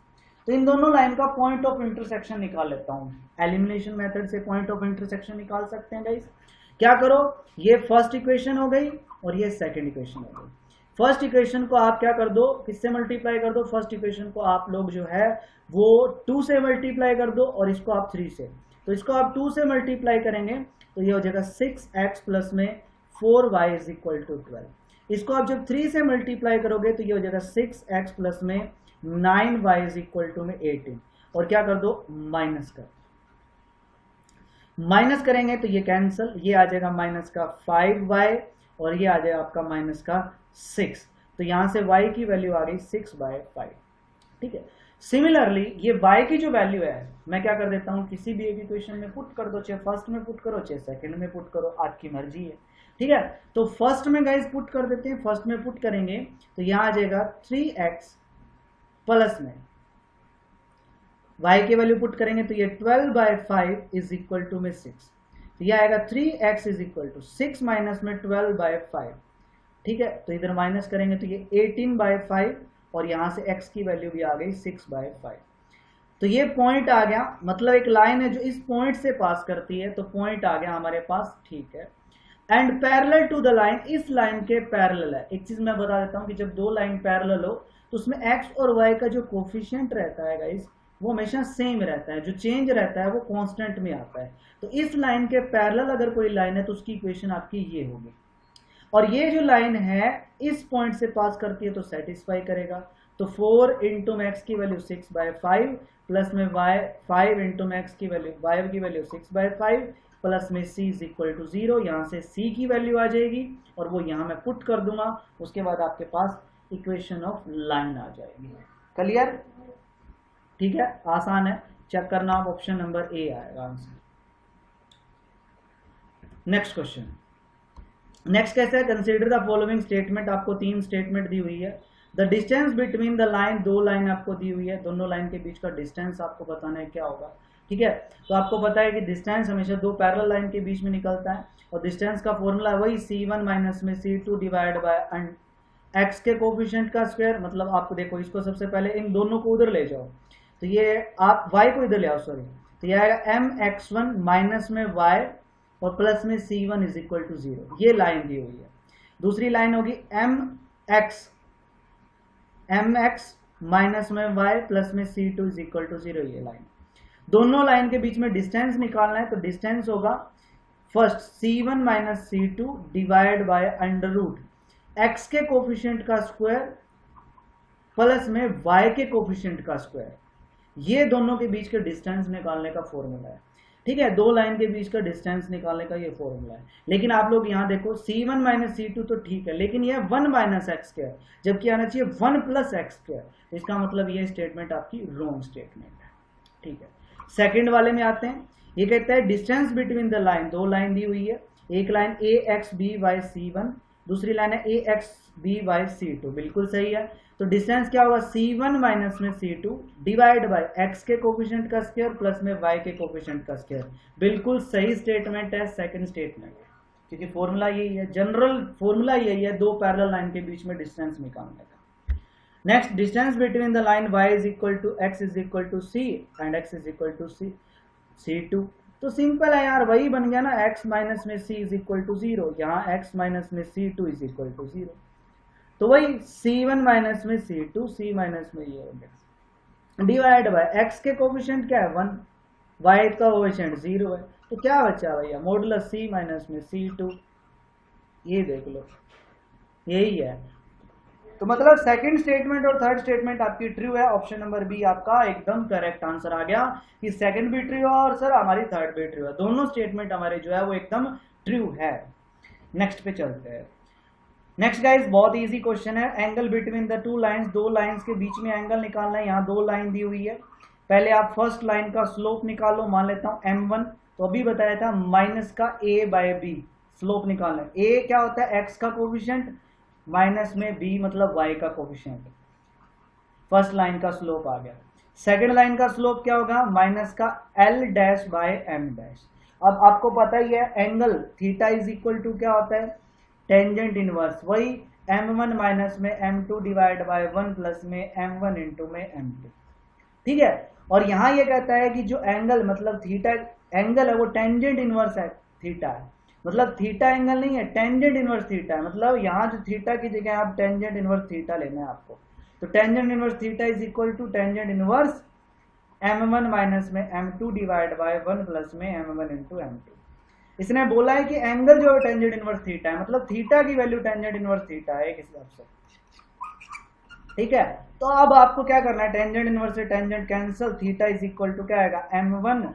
Speaker 1: तो इन दोनों लाइन का पॉइंट ऑफ इंटरसेक्शन निकाल लेता हूं, एलिमिनेशन मेथड से पॉइंट ऑफ इंटरसेक्शन निकाल सकते हैं गाइस। क्या करो, ये फर्स्ट इक्वेशन हो गई और ये सेकंड इक्वेशन हो गई। फर्स्ट इक्वेशन को आप क्या कर दो, किससे मल्टीप्लाई कर दो, फर्स्ट इक्वेशन को आप लोग जो है वो 2 से मल्टीप्लाई कर दो और इसको आप 3 से, तो इसको आप 2 से मल्टीप्लाई करेंगे तो ये हो जाएगा 6x प्लस में 4y इज इक्वल टू 12। इसको आप जब 3 से मल्टीप्लाई करोगे तो ये हो जाएगा 6x प्लस में 9y इज इक्वल टू में 18, और क्या कर दो माइनस कर, माइनस करेंगे तो ये कैंसिल, ये आ जाएगा माइनस का 5y और ये आ जाएगा आपका माइनस का 6, तो यहां से y की वैल्यू आ गई 6/5। ठीक है, सिमिलरली ये y की जो वैल्यू है मैं क्या कर देता हूं, किसी भी एक इक्वेशन में पुट कर दो, चाहे फर्स्ट में पुट करो चाहे सेकंड में पुट करो, आपकी मर्जी है। ठीक है, तो फर्स्ट में गाइस पुट कर देते हैं, फर्स्ट में पुट करेंगे तो यहां आ जाएगा 3x प्लस में y की वैल्यू पुट करेंगे तो ये 12/5 इज इक्वल टू में 6, तो ये आएगा 3x is equal to 6 minus में 12/5। ठीक है, तो इधर माइनस करेंगे तो ये 18/5 और यहां से x की वैल्यू भी आ गई 6/5। तो ये पॉइंट आ गया, मतलब एक लाइन है जो इस पॉइंट से पास करती है, तो पॉइंट आ गया हमारे पास। ठीक है, and parallel to the line, इस लाइन के पैरेलल है। एक चीज मैं बता देता हूं कि जब दो लाइन पैरेलल हो तो उसमें x और y का जो कोफिशिएंट रहता है गाइस वो हमेशा सेम रहता है, जो चेंज रहता है वो कांस्टेंट में आता है। तो इस लाइन के पैरेलल अगर कोई लाइन है तो उसकी इक्वेशन आपकी ये होगी, और ये जो लाइन है इस पॉइंट से पास करती है तो सेटिस्फाई करेगा। तो 4 इंटू मैक्स की वैल्यू 6/5 प्लस में y 5 इंटू मैक्स की वैल्यू y की वैल्यू 6/5 प्लस में c इज इक्वल टू 0, यहाँ से c की वैल्यू आ जाएगी और वो यहाँ मैं पुट कर दूंगा, उसके बाद आपके पास इक्वेशन ऑफ लाइन आ जाएगी। क्लियर? ठीक है, आसान है, चेक करना आप, ऑप्शन नंबर ए आएगा आंसर। नेक्स्ट क्वेश्चन, नेक्स्ट कैसे है, कंसीडर द फॉलोइंग स्टेटमेंट, आपको 3 स्टेटमेंट दी हुई है। The distance between the line, 2 line आपको दी हुई है, दोनों लाइन के बीच का डिस्टेंस आपको बताना है क्या होगा। ठीक है, तो आपको पता है कि डिस्टेंस हमेशा 2 पैरेलल लाइन के बीच में निकलता है और डिस्टेंस का फॉर्मूला वही c1 माइनस में c2 डिवाइड बाय x के कोफिशिएंट का स्क्वायर। मतलब आपको देखो, इसको सबसे पहले इन दोनों को उधर ले जाओ, तो ये आप y को इधर ले आओ, सॉरी, तो ये आएगा mx1 माइनस में y और प्लस में c1 इज इक्वल टू 0, ये लाइन दी हुई है। दूसरी लाइन होगी mx माइनस में y प्लस में c2 इज इक्वल टू 0, ये लाइन। दोनों लाइन के बीच में डिस्टेंस निकालना है, तो डिस्टेंस होगा first c1 minus c2 divide by under root x के कोफिशिएंट का स्क्वायर प्लस में y के कोफिशिएंट का स्क्वायर। ये दोनों के बीच के डिस्टेंस निकालने का फॉर्मूला है। ठीक है, 2 लाइन के बीच का डिस्टेंस निकालने का ये फॉर्मूला है। लेकिन आप लोग यहाँ देखो, c1 माइनस c2 तो ठीक है, लेकिन ये 1 माइनस एक्स स्क्वायर, जबकि आना चाहिए 1 प्लस एक्स स्क्वायर। इसका मतलब ये स्टेटमेंट आपकी रॉन्ग स्टेटमेंट है। ठीक है, सेकंड वाले में आते हैं। ये कहता है distance between the line, 2 line दी हुई है, एक line a x b y c1, दूसरी लाइन है a x b Y c2, बिल्कुल सही है। तो डिस्टेंस क्या होगा, c1 माइनस में c2 डिवाइड बाय x के कोफिशिएंट का स्क्वायर प्लस में y के कोफिशिएंट का स्क्वायर। बिल्कुल सही स्टेटमेंट है, सेकंड स्टेटमेंट, क्योंकि फॉर्मूला यही है, जनरल फॉर्मूला यही है 2 पैरेलल लाइन के बीच में डिस्टेंस निकालने का। Next, distance between the line y is equal to x is equal to c and x is equal to c2। तो सिंपल है यार, वही बन गया ना, x माइनस में c इज इक्वल टू 0, यहाँ x माइनस में c2 इज इक्वल टू 0। तो वही c1 माइनस में c2, c माइनस में ये हो गया डिवाइड बाय x के कोफिशिएंट क्या है 1, y का कोफिशिएंट 0 है, तो क्या बचा भैया, मॉडुलस c माइनस में c2। ये देख लो, यही है। तो मतलब सेकंड स्टेटमेंट और थर्ड स्टेटमेंट आपकी ट्रू है। ऑप्शन नंबर बी आपका एकदम करेक्ट आंसर आ गया कि सेकंड भी ट्रू है और सर हमारी थर्ड भी ट्रू है, दोनों स्टेटमेंट हमारे जो है वो एकदम ट्रू है। नेक्स्ट पे चलते हैं। नेक्स्ट गाइस, बहुत इजी क्वेश्चन है। Angle between the 2 lines, 2 lines के बीच में एंगल निकालना है। यहाँ 2 लाइन दी हुई है, पहले आप फर्स्ट लाइन का स्लोप निकालो, मान लेता हूँ m1, तो अभी बताया था माइनस का a बाय b स्लोप निकालना है। a क्या होता है, x का कोफिशिएंट, माइनस में b मतलब y का कोफिशिएंट। फर्स्ट लाइन का स्लोप आ गया। सेकंड लाइन का स्लोप क्या होगा, माइनस का l dash by m dash. अब आपको पता ही है angle theta is equal to क्या होता है, टेंजेंट इनवर्स, वही m1 माइनस में m2 डिवाइड बाय 1 प्लस में m1 इंटू में m2। ठीक है, और यहाँ ये कहता है कि जो एंगल मतलब थीटा एंगल है वो टेंजेंट इनवर्स है थीटा है, मतलब थीटा एंगल नहीं है, टेंजेंट इनवर्स थीटा है। मतलब यहाँ जो थीटा की जगह आप टेंजेंट इनवर्स थीटा लेना है आपको। तो tangent inverse theta is equal to tangent inverse m1 minus में m2 डिवाइड बाय 1 प्लस में m1 इंटू m2। इसने बोला है कि एंगल जो है टेंजेंट इनवर्स थीटा है, मतलब थीटा की वैल्यू टेंजेंट इनवर्स थीटा है एक हिसाब से। ठीक है, तो अब आपको क्या करना है, टेंजेंट इनवर्स से tangent cancel, theta is equal to क्या आएगा, m1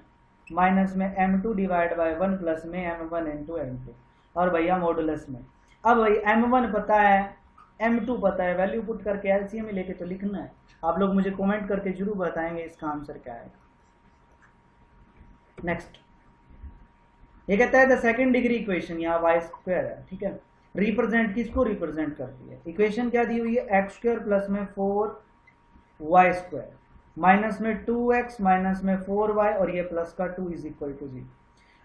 Speaker 1: माइनस में m2 डिवाइड बाय 1 प्लस में m1 इंटू m2, और भैया मॉडुलस में। अब भाई m1 पता है, m2 पता है, वैल्यू पुट करके एलसीएम लेके तो लिखना है। आप लोग मुझे कमेंट करके जरूर बताएंगे इसका आंसर क्या है। नेक्स्ट, ये कहता है द सेकंड डिग्री इक्वेशन, यहाँ वाई स्क्वायर है, ठीक है, रिप्रेजेंट किसको रिप्रेजेंट करती है। इक्वेशन क्या दी हुई है, एक्स स्क्वायर प्लस में 4y स्क्वायर माइनस में 2x माइनस में 4y और ये प्लस का 2 इज इक्वल टू 0।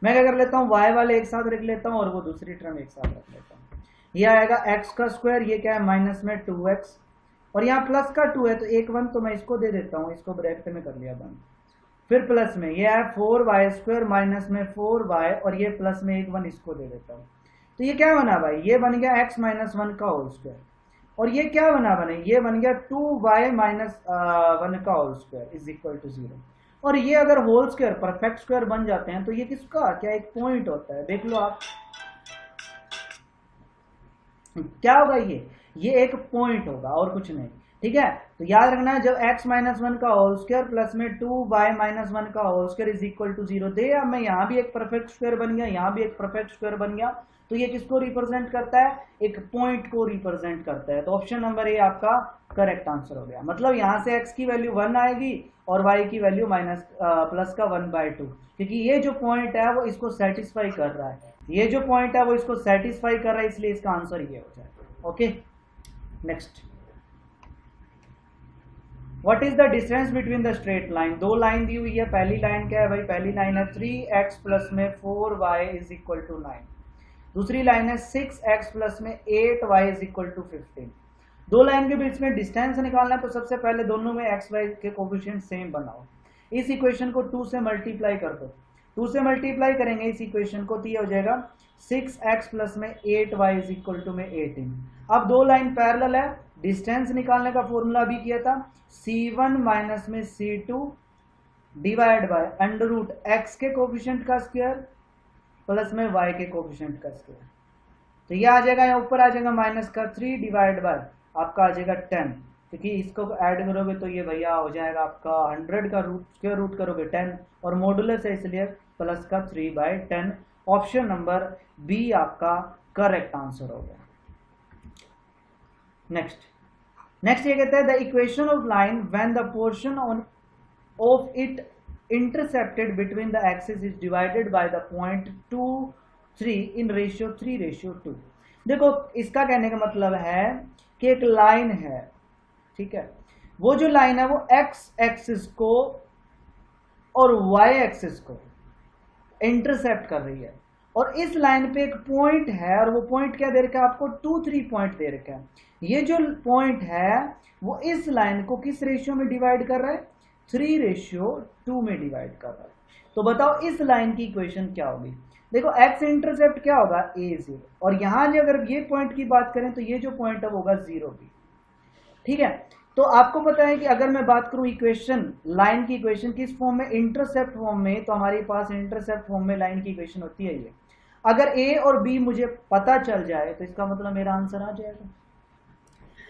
Speaker 1: मैं क्या कर लेता हूँ, y वाले एक साथ रख लेता हूँ और वो दूसरी टर्म एक साथ रख लेता हूँ। ये आएगा x का स्क्वायर, ये क्या है माइनस में 2x और यहाँ प्लस का 2 है तो एक 1 तो मैं इसको दे देता हूँ, इसको ब्रैकेट में कर लिया बंद। फिर प्लस में ये है 4y स्क्वायर माइनस में 4y और ये प्लस में एक 1 इसको दे देता हूँ। तो ये क्या बना भाई, ये बन गया x माइनस 1 का होल स्क्वायर और ये क्या बना बने, ये बन गया 2y माइनस 1 का whole square is equal to 0। और ये अगर होल स्क्वायर परफेक्ट स्क्वायर बन जाते हैं तो ये किसका क्या एक पॉइंट होता है, देख लो आप क्या होगा, ये एक पॉइंट होगा और कुछ नहीं। ठीक है। तो याद रखना है जब x माइनस वन का होल स्क्वायर प्लस में 2y माइनस वन का whole square is equal to 0 दे, अब मैं यहाँ भी एक परफेक्ट स्क्वायर बन गया, यहाँ भी एक परफेक्ट स्क्वायर बन गया, तो ये किसको रिप्रेजेंट करता है, एक पॉइंट को रिप्रेजेंट करता है। तो ऑप्शन नंबर ए आपका करेक्ट आंसर हो गया। मतलब यहाँ से x की वैल्यू 1 आएगी और y की वैल्यू माइनस प्लस का 1/2, क्योंकि ये जो पॉइंट है वो इसको सेटिस्फाई कर रहा है, ये जो पॉइंट है वो इसको सेटिस्फाई कर रहा है, इसलिए इसका आंसर ये हो जाएगा। Okay, next, what is the distance between the straight line. दो लाइन दी हुई है, पहली लाइन क्या है भाई, पहली लाइन है 3x प्लस में 4y इज इक्वल टू 9, दूसरी लाइन है 6x प्लस में 8y इज इक्वल टू 15। दो लाइन के बीच में डिस्टेंस निकालना है, तो सबसे पहले दोनों में x y के कोफिशिएंट सेम बनाओ। इस इक्वेशन को 2 से मल्टीप्लाई कर दो, 2 से मल्टीप्लाई करेंगे इस इक्वेशन को, तो ये हो जाएगा 6x प्लस में 8y इज इक्वल टू में 18। अब दो लाइन पैरेलल है, डिस्टेंस निकालने का फॉर्मूला भी किया था, c1 माइनस में c2 divide by under root x के कोफिशिएंट का स्क्वायर प्लस में y के कोफिशिएंट का स्क्वायर। तो ये आ जाएगा, यहाँ ऊपर आ जाएगा माइनस का 3 डिवाइड बाय आपका आ जाएगा 10, क्योंकि इसको ऐड करोगे तो ये भैया हो जाएगा आपका 100 का रूट स्क्वायर रूट करोगे 10 और मॉडुलस है इसलिए प्लस का 3/10। ऑप्शन नंबर बी आपका करेक्ट आंसर हो गया। नेक्स्ट ये कहता है the equation of line when the portion of it intercepted between the axis is divided by the point 2 3 in ratio 3:2। देखो इसका कहने का मतलब है कि एक लाइन है, ठीक है, वो जो लाइन है वो x एक्सिस को और y एक्सिस को इंटरसेप्ट कर रही है, और इस लाइन पे एक पॉइंट है, और वो पॉइंट क्या दे रखा है आपको, 2 3 पॉइंट दे रखा है। ये जो पॉइंट है वो इस लाइन को किस रेशियो में डिवाइड कर रहा है, 3:2 में डिवाइड कर रहा है। तो बताओ इस लाइन की इक्वेशन क्या होगी। देखो x इंटरसेप्ट क्या होगा, a0, और यहां जो अगर ये पॉइंट की बात करें तो ये जो पॉइंट है वो होगा 0 भी, ठीक है। तो आपको पता है कि अगर मैं बात करूं इक्वेशन, लाइन की इक्वेशन किस फॉर्म में, इंटरसेप्ट फॉर्म में, तो हमारे पास इंटरसेप्ट फॉर्म में लाइन की इक्वेशन होती है ये। अगर a और b मुझे पता चल जाए तो इसका मतलब मेरा आंसर आ जाएगा।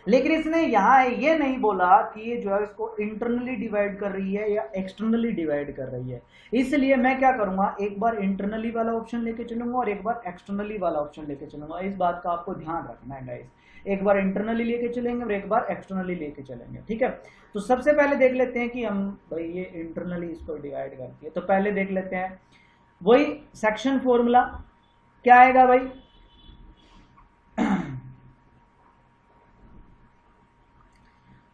Speaker 1: लेकिन इसने यहां ये नहीं बोला कि ये जो है इसको इंटरनली डिवाइड कर रही है या एक्सटर्नली डिवाइड कर रही है, इसलिए मैं क्या करूंगा, एक बार इंटरनली वाला ऑप्शन लेके चलूंगा और एक बार एक्सटर्नली वाला ऑप्शन लेके चलूंगा। इस बात का आपको ध्यान रखना है गाइस, एक बार इंटरनली लेके चलेंगे और एक बार एक्सटर्नली लेके चलेंगे, ठीक है। तो सबसे पहले देख लेते हैं कि हम भाई ये इंटरनली इसको डिवाइड करती है, तो पहले देख लेते हैं वही सेक्शन फॉर्मूला क्या आएगा भाई,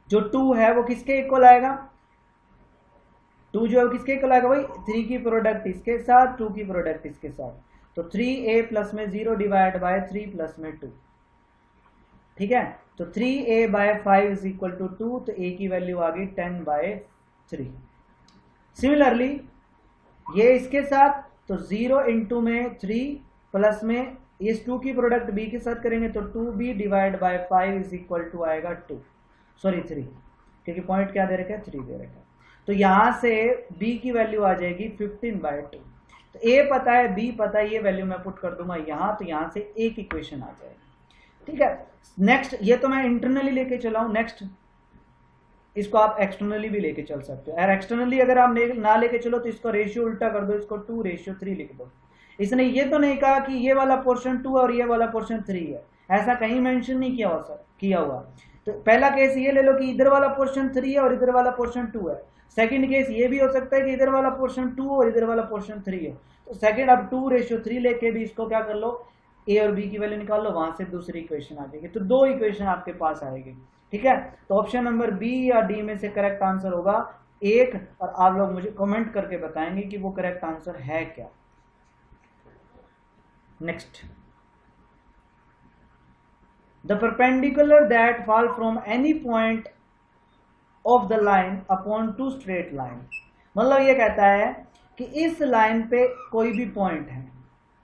Speaker 1: जो 2 है वो किसके इक्वल आएगा, 2 जो है किसके इक्वल आएगा भाई, 3 की प्रोडक्ट इसके साथ, 2 की प्रोडक्ट इसके साथ, तो 3a प्लस में 0 डिवाइड बाय 3 प्लस में 2, ठीक है। तो 3a/5 इज इक्वल टू 2, तो a की वैल्यू आ गई 10/3। सिमिलरली ये इसके साथ, तो 0 इंटू में 3 प्लस में इस 2 की प्रोडक्ट b के साथ करेंगे तो 2b divide by 5 is equal to आएगा 3, क्योंकि पॉइंट क्या दे रखा है, 3 दे रखा है। तो यहां से b की वैल्यू आ जाएगी 15/2। तो a पता है, b पता है, ये वैल्यू मैं पुट कर दूंगा यहां, तो यहां से एक इक्वेशन आ जाएगी, ठीक है। नेक्स्ट, ये तो मैं इंटरनली लेके चला हूं, नेक्स्ट इसको आप एक्सटर्नली भी लेके चल सकते हो। एक्सटर्नली अगर आप ना लेके चलो तो इसका रेशियो उल्टा कर दो, इसको 2:3 लिख दो। इसने ये तो नहीं कहा कि ये वाला पोर्शन 2 और ये वाला पोर्शन 3 है, ऐसा कहीं मेंशन नहीं किया हुआ। तो पहला केस ये ले लो कि इधर वाला पोर्शन 3 है और इधर वाला पोर्शन 2 है। सेकंड केस ये भी हो सकता है कि इधर वाला पोर्शन 2 और इधर वाला पोर्शन 3 है। तो सेकंड अब 2:3 लेके भी इसको क्या कर लो, a और b की वैल्यू निकाल लो, वहां से दूसरी इक्वेशन आ जाएगी। तो 2 इक्वेशन आपके पास आएगी, ठीक है। तो ऑप्शन नंबर बी या डी में से करेक्ट आंसर होगा 1, और आप लोग मुझे कमेंट करके बताएंगे कि वो करेक्ट आंसर है क्या। Next, the perpendicular that fall from any point of the line upon 2 straight line. मतलब ये कहता है कि इस लाइन पे कोई भी पॉइंट है,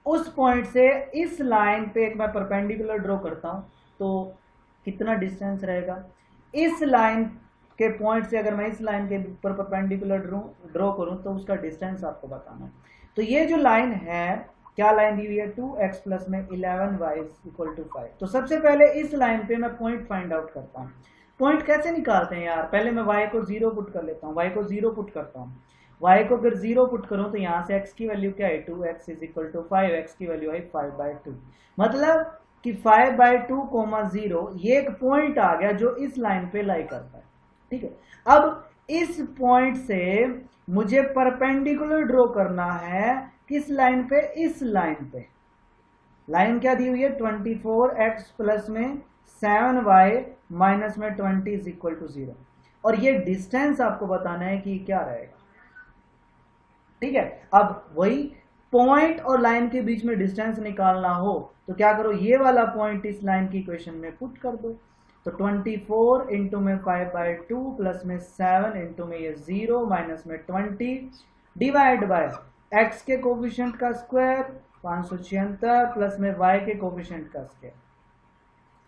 Speaker 1: उस पॉइंट से इस लाइन पे एक मैं परपेंडिकुलर ड्रॉ करता हूं, तो कितना डिस्टेंस रहेगा, इस लाइन के पॉइंट से अगर मैं इस लाइन के ऊपर परपेंडिकुलर ड्रॉ करूं तो उसका डिस्टेंस आपको बताना है। तो ये जो लाइन है, क्या लाइन दी हुई है, 2x प्लस में 11y इक्वल टू 5। तो सबसे पहले इस लाइन पे मैं पॉइंट फाइंड आउट करता हूं। पॉइंट कैसे निकालते हैं यार, पहले मैं y को 0 पुट कर लेता हूँ, y को 0 पुट करता हूँ, y को अगर 0 पुट करूँ तो यहाँ से x की वैल्यू क्या है 2x is equal to 5, x की वैल्यू है 5/2, मतलब कि 5/2, 0 ये एक पॉइंट आ गया जो इस लाइन पे लाई करता है। ठीक है, अब इस पॉइंट से मुझे परपेंडिकुलर ड्रॉ करना है किस लाइन पे, इस लाइन पे। लाइन क्या दी हुई है 24x प्लस में 7y माइनस में 20 इज इक्वल टू 0, और ये डिस्टेंस आपको बताना है कि क्या रहेगा। ठीक है, अब वही पॉइंट और लाइन के बीच में डिस्टेंस निकालना हो तो क्या करो, ये वाला पॉइंट इस लाइन की इक्वेशन में पुट कर दो। तो 24 इंटू में 5/2 प्लस में 7 इंटू में ये 0 माइनस में 20 डिवाइड बाय x के कोफिशिएंट का स्क्वायर 576 प्लस में y के कोफिशिएंट का स्क्वायर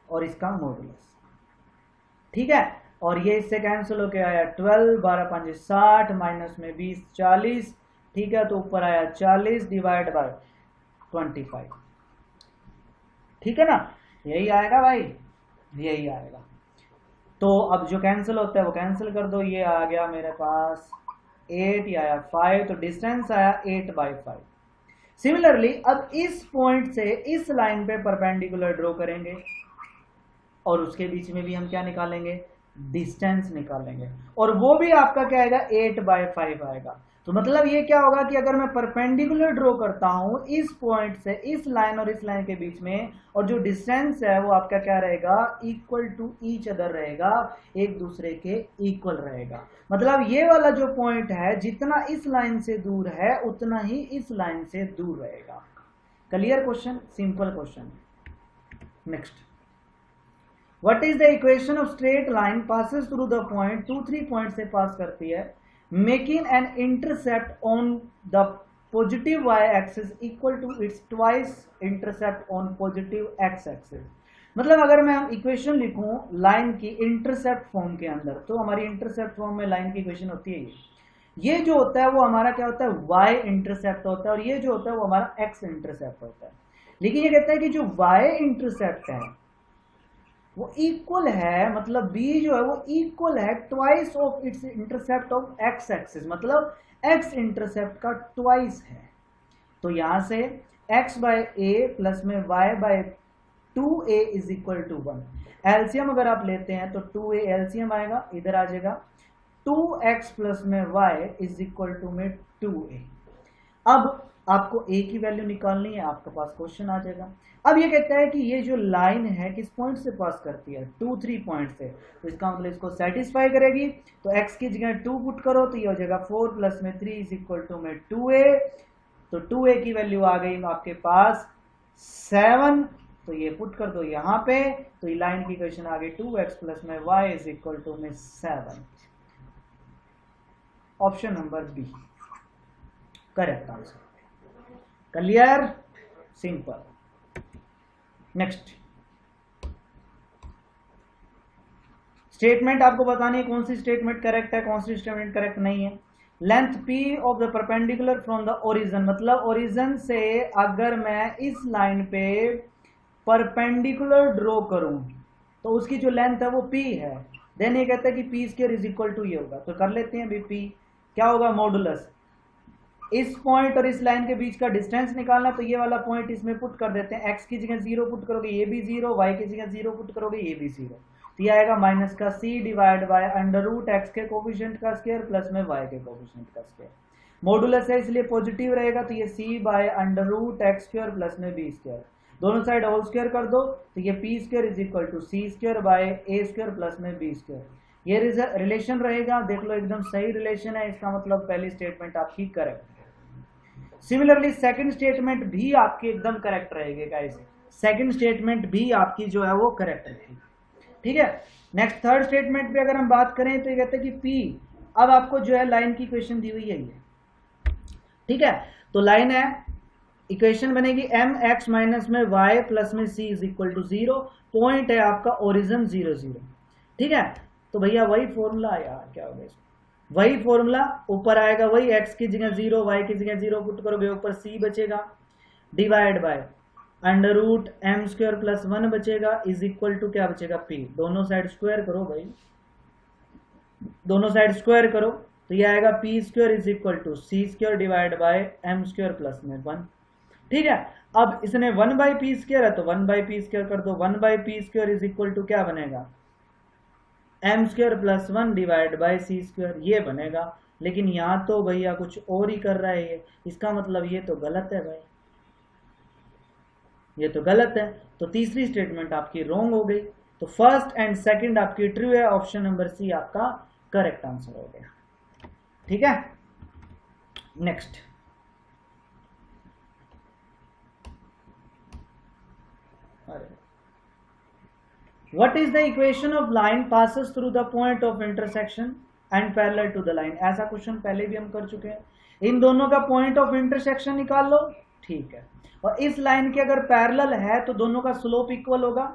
Speaker 1: और इसका मॉडुलस। ठीक है, और ये इससे कैंसिल होके आया 12, 12 5 60 माइनस में 20 40। ठीक है, तो ऊपर आया 40 डिवाइड बाय 25। ठीक है ना, यही आएगा भाई, यही आएगा। तो अब जो कैंसिल होता है वो कैंसिल कर दो, ये आ गया मेरे पास 8, ये आया 5, तो डिस्टेंस आया 8/5। सिमिलरली अब इस पॉइंट से इस लाइन पे परपेंडिकुलर ड्रॉ करेंगे और उसके बीच में भी हम क्या निकालेंगे, डिस्टेंस निकालेंगे, और वो भी आपका क्या आएगा 8/5 आएगा। तो मतलब ये क्या होगा कि अगर मैं परपेंडिकुलर ड्रॉ करता हूं इस पॉइंट से इस लाइन और इस लाइन के बीच में, और जो डिस्टेंस है वो आपका क्या रहेगा, इक्वल टू ईच अदर रहेगा, एक दूसरे के इक्वल रहेगा। मतलब ये वाला जो पॉइंट है जितना इस लाइन से दूर है उतना ही इस लाइन से दूर रहेगा। Clear question, simple question. Next, what is the equation of straight line passes through the point, 2 3 point से पास करती है, making an intercept on the positive y axis equal to its twice intercept on positive x axis. मतलब अगर मैं equation लिखूं line की intercept form के अंदर, तो हमारी इंटरसेप्ट फॉर्म में लाइन की इक्वेशन होती है ये जो होता है वो हमारा क्या होता है y इंटरसेप्ट होता है, और ये जो होता है वो हमारा x इंटरसेप्ट होता है। लेकिन ये कहता है कि जो y इंटरसेप्ट है वो इक्वल है, मतलब b जो है वो इक्वल है twice of its intercept of x axis, मतलब x इंटरसेप्ट का ट्वाइस है। तो यहां से x/a प्लस में y/2a is equal to 1। LCM अगर आप लेते हैं तो 2a एलसीएम आएगा, इधर आ जाएगा 2x प्लस में y इज इक्वल टू में 2a। अब आपको a की वैल्यू निकालनी है, आपके पास क्वेश्चन आ जाएगा। अब ये कहता है कि ये जो लाइन है किस पॉइंट से पास करती है, 2 3 पॉइंट से, तो इसका मतलब इसको सेटिस्फाई करेगी। तो x की जगह 2 पुट करो तो ये हो जाएगा 4 प्लस में 3 इज इक्वल टू में 2a। तो 2a की वैल्यू आ गई आपके पास 7, तो ये पुट कर दो यहाँ पे, तो ये लाइन की इक्वेशन आ गई 2x प्लस में y इज इक्वल टू में 7। Option number B correct answer. Clear, simple. Next, statement आपको बतानी है कौन सी स्टेटमेंट करेक्ट है, कौन सी स्टेटमेंट करेक्ट नहीं है। Length p of the perpendicular from the origin, मतलब ओरिजिन से अगर मैं इस लाइन पे परपेंडिकुलर ड्रॉ करूं तो उसकी जो लेंथ है वो p है। देन ये कहता है कि p square is equal to ये होगा, तो कर लेते हैं अभी p क्या होगा, मॉडुलस इस पॉइंट और इस लाइन के बीच का डिस्टेंस निकालना, तो ये वाला पॉइंट इसमें पुट कर देते हैं। x की जगह 0 पुट करोगे ये भी 0, y की जगह 0 पुट करोगे ये भी 0, तो ये आएगा माइनस का c divide by under root x के कोफिशिएंट का स्क्वायर प्लस में y के कोफिशिएंट का स्क्वायर। मॉडुलस है इसलिए पॉजिटिव रहेगा, तो ये c by under root X square plus में b स्क्वायर, दोनों साइड होल स्क्वायर कर दो तो ये p square is equal to c square by a square plus में b स्क्वायर। ये रिलेशन रहेगा, देख लो एकदम सही रिलेशन है, इसका मतलब पहली स्टेटमेंट आपकी करेक्ट। सिमिलरली सेकंड स्टेटमेंट भी आपकी एकदम करेक्ट रहेगी गाइस, सेकंड स्टेटमेंट भी आपकी जो है वो करेक्ट रहेगी। ठीक है, नेक्स्ट थर्ड स्टेटमेंट पे अगर हम बात करें तो ये कहते हैं कि P, अब आपको जो है लाइन की इक्वेशन दी हुई है ये, ठीक है, तो लाइन है, इक्वेशन बनेगी mx माइनस में y प्लस में c is equal to 0, point है आपका ओरिजिन 0 0। ठीक है, तो भैया वही फॉर्मूला यार, क्या होगा इसको, वही फॉर्मूला ऊपर आएगा, वही x की जगह 0 y की जगह 0 पुट करोगे ऊपर c बचेगा divide by under root M square plus 1 बचेगा इज इक्वल टू क्या बचेगा पी। दोनों साइड स्क्वायर करो भाई, दोनों साइड स्क्वायर करो तो ये आएगा P square is equal to C square divide by M square plus में 1। ठीक है, अब इसने 1 बाई पी स्क्वायर है तो 1 बाई पी स्क्वायर कर दो। 1 by P square is equal to क्या बनेगा M square plus 1 divide by C square, ये बनेगा। लेकिन यहां तो भैया कुछ और ही कर रहा है ये, इसका मतलब ये तो गलत है भाई, ये तो गलत है। तो तीसरी स्टेटमेंट आपकी रॉन्ग हो गई। तो फर्स्ट एंड सेकंड आपकी ट्रू है, ऑप्शन नंबर सी आपका करेक्ट आंसर हो गया। ठीक है, next what is the equation of line passes through the point of intersection and parallel to the line. ऐसा क्वेश्चन पहले भी हम कर चुके हैं। इन दोनों का पॉइंट ऑफ इंटरसेक्शन निकाल लो, ठीक है, और इस लाइन के अगर पैरेलल है तो दोनों का स्लोप इक्वल होगा,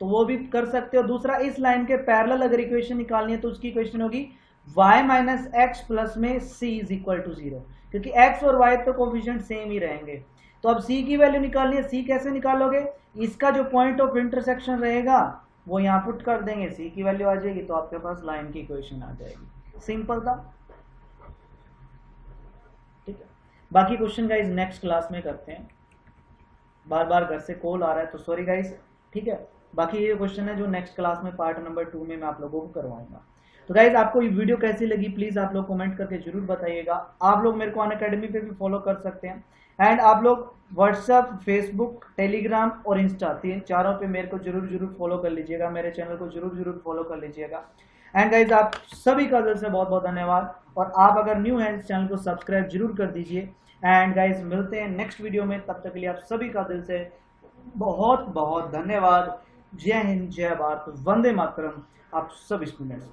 Speaker 1: तो वो भी कर सकते हो। दूसरा, इस लाइन के पैरेलल अगर इक्वेशन निकालनी है तो उसकी इक्वेशन होगी y माइनस एक्स प्लस में c इज इक्वल टू 0, क्योंकि x और y तो कोफिशिएंट सेम ही रहेंगे। तो अब c की वैल्यू निकालनी है, c कैसे निकालोगे, इसका जो पॉइंट ऑफ इंटरसेक्शन रहेगा वो यहाँ पुट कर देंगे, c की वैल्यू आ जाएगी तो आपके पास लाइन की इक्वेशन आ जाएगी। सिंपल था, ठीक है। बाकी क्वेश्चन गाइस नेक्स्ट क्लास में करते हैं। बार बार घर से कॉल आ रहा है तो सॉरी गाइस, ठीक है। बाकी ये क्वेश्चन है जो नेक्स्ट क्लास में पार्ट नंबर 2 में मैं आप लोगों को करवाऊंगा। तो गाइज आपको ये वीडियो कैसी लगी प्लीज आप लोग कमेंट करके जरूर बताइएगा। आप लोग मेरे को अनअकैडमी पे भी फॉलो कर सकते हैं, एंड आप लोग व्हाट्सएप, फेसबुक, टेलीग्राम और इंस्टा, चारों पे मेरे को जरूर फॉलो कर लीजिएगा। मेरे चैनल को जरूर फॉलो कर लीजिएगा। एंड गाइज आप सभी का दिल से बहुत बहुत धन्यवाद, और आप अगर न्यू हैं इस चैनल को सब्सक्राइब जरूर कर दीजिए। एंड गाइज मिलते हैं नेक्स्ट वीडियो में, तब तक के लिए आप सभी का दिल से बहुत बहुत धन्यवाद। जय हिंद, जय भारत, वंदे मातरम आप सभी स्टूडेंट्स।